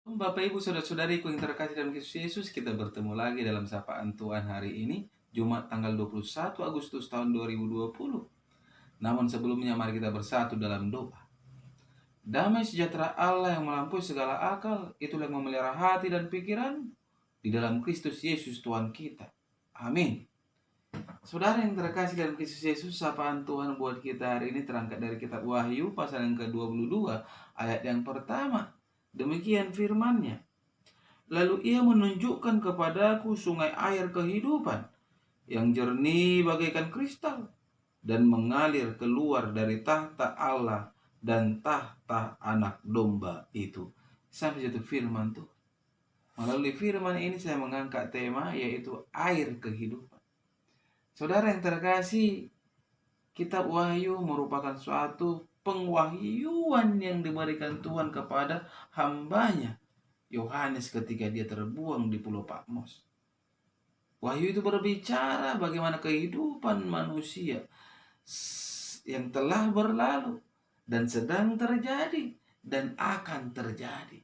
Bapak Ibu saudara-saudariku yang terkasih dalam Kristus Yesus, kita bertemu lagi dalam sapaan Tuhan hari ini, Jumat tanggal 21 Agustus tahun 2020. Namun sebelumnya mari kita bersatu dalam doa. Damai sejahtera Allah yang melampaui segala akal, itulah yang memelihara hati dan pikiran di dalam Kristus Yesus Tuhan kita. Amin. Saudara yang terkasih dalam Kristus Yesus, sapaan Tuhan buat kita hari ini terangkat dari kitab Wahyu pasal yang ke-22 ayat yang pertama. Demikian firman-Nya. Lalu ia menunjukkan kepadaku sungai air kehidupan yang jernih bagaikan kristal dan mengalir keluar dari tahta Allah dan tahta anak domba itu. Sampai satu firman tuh. Melalui firman ini saya mengangkat tema yaitu air kehidupan. Saudara yang terkasih, kitab Wahyu merupakan suatu pengwahyuan yang diberikan Tuhan kepada hambanya Yohanes ketika dia terbuang di Pulau Patmos. Wahyu itu berbicara bagaimana kehidupan manusia yang telah berlalu dan sedang terjadi dan akan terjadi.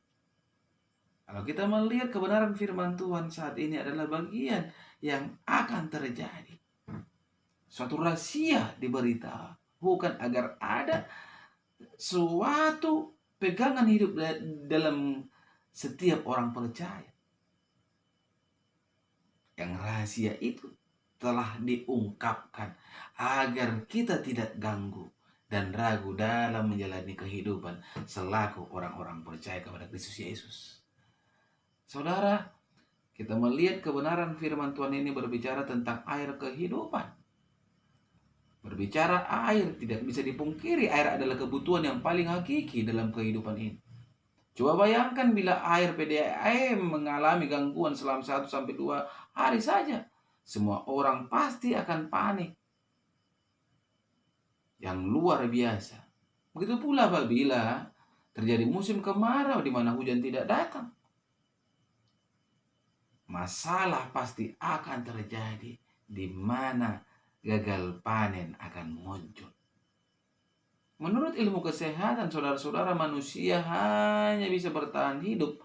Kalau kita melihat kebenaran firman Tuhan saat ini adalah bagian yang akan terjadi. Suatu rahasia diberitahukan agar ada suatu pegangan hidup dalam setiap orang percaya. Yang rahasia itu telah diungkapkan agar kita tidak ganggu dan ragu dalam menjalani kehidupan selaku orang-orang percaya kepada Kristus Yesus. Saudara, kita melihat kebenaran firman Tuhan ini berbicara tentang air kehidupan. Berbicara air, tidak bisa dipungkiri air adalah kebutuhan yang paling hakiki dalam kehidupan ini. Coba bayangkan bila air PDAM mengalami gangguan selama 1-2 hari saja. Semua orang pasti akan panik. Yang luar biasa. Begitu pula apabila terjadi musim kemarau di mana hujan tidak datang. Masalah pasti akan terjadi di mana gagal panen akan muncul. Menurut ilmu kesehatan, saudara-saudara, manusia hanya bisa bertahan hidup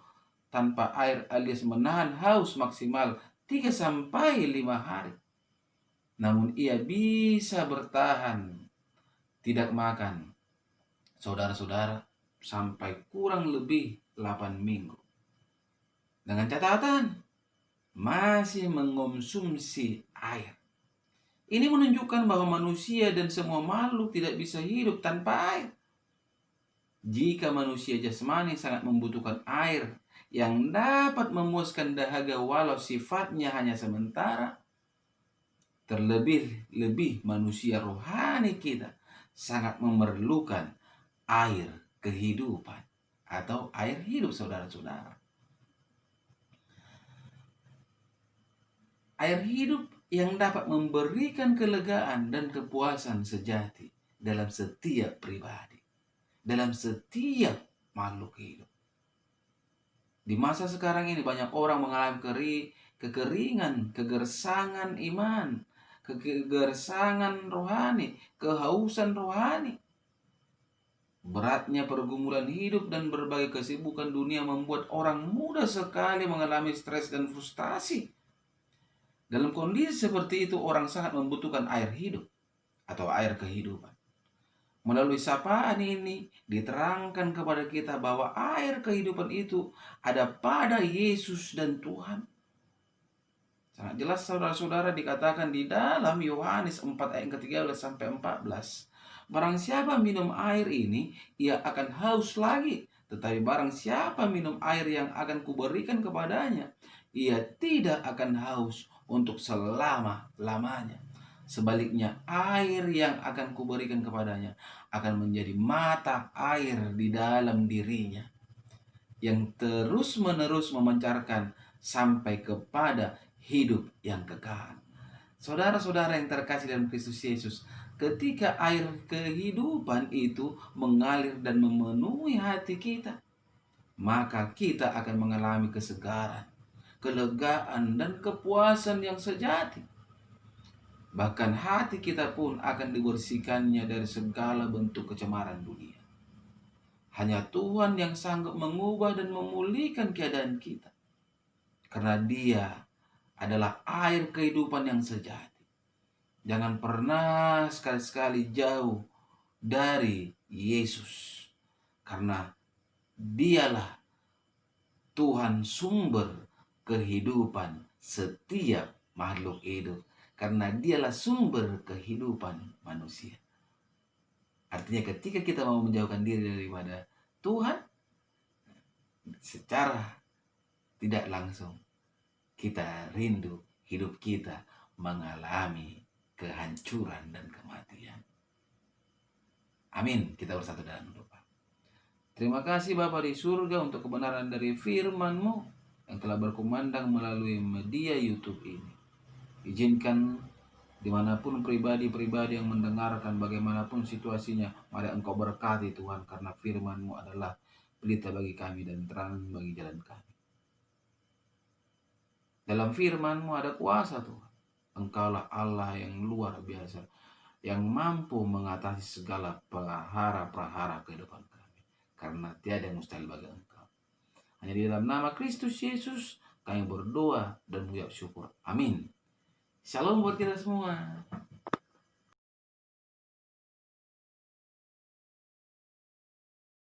tanpa air alias menahan haus maksimal 3-5 hari. Namun ia bisa bertahan tidak makan, saudara-saudara, sampai kurang lebih 8 minggu. Dengan catatan, masih mengonsumsi air. Ini menunjukkan bahwa manusia dan semua makhluk tidak bisa hidup tanpa air. Jika manusia jasmani sangat membutuhkan air yang dapat memuaskan dahaga walau sifatnya hanya sementara, terlebih-lebih manusia rohani kita sangat memerlukan air kehidupan atau air hidup, saudara-saudara. Air hidup yang dapat memberikan kelegaan dan kepuasan sejati dalam setiap pribadi, dalam setiap makhluk hidup. Di masa sekarang ini banyak orang mengalami kekeringan, kegersangan iman, kegersangan rohani, kehausan rohani. Beratnya pergumulan hidup dan berbagai kesibukan dunia membuat orang mudah sekali mengalami stres dan frustasi. Dalam kondisi seperti itu, orang sangat membutuhkan air hidup atau air kehidupan. Melalui sapaan ini diterangkan kepada kita bahwa air kehidupan itu ada pada Yesus dan Tuhan. Sangat jelas saudara-saudara dikatakan di dalam Yohanes 4 ayat ke-13-14. Barang siapa minum air ini, ia akan haus lagi. Tetapi barang siapa minum air yang akan kuberikan kepadanya, ia tidak akan haus untuk selama-lamanya. Sebaliknya, air yang akan kuberikan kepadanya akan menjadi mata air di dalam dirinya, yang terus-menerus memancarkan sampai kepada hidup yang kekal. Saudara-saudara yang terkasih dalam Kristus Yesus, ketika air kehidupan itu mengalir dan memenuhi hati kita, maka kita akan mengalami kesegaran, kelegaan, dan kepuasan yang sejati. Bahkan hati kita pun akan dibersihkannya dari segala bentuk kecemaran dunia. Hanya Tuhan yang sanggup mengubah dan memulihkan keadaan kita. Karena Dia adalah air kehidupan yang sejati. Jangan pernah sekali-sekali jauh dari Yesus. Karena Dialah Tuhan sumber kehidupan setiap makhluk hidup. Karena Dialah sumber kehidupan manusia. Artinya ketika kita mau menjauhkan diri daripada Tuhan, secara tidak langsung kita rindu hidup kita mengalami kehancuran dan kematian. Amin. Kita bersatu dalam doa. Terima kasih Bapa di surga untuk kebenaran dari firman-Mu yang telah berkumandang melalui media YouTube ini. Izinkan dimanapun pribadi-pribadi yang mendengarkan, bagaimanapun situasinya, mari Engkau berkati Tuhan, karena firman-Mu adalah pelita bagi kami dan terang bagi jalan kami. Dalam firman-Mu ada kuasa Tuhan. Engkaulah Allah yang luar biasa, yang mampu mengatasi segala prahara-prahara kehidupan kami. Karena tiada yang mustahil bagi Engkau. Hanya di dalam nama Kristus Yesus kami berdoa dan mengucap syukur. Amin. Shalom buat kita semua.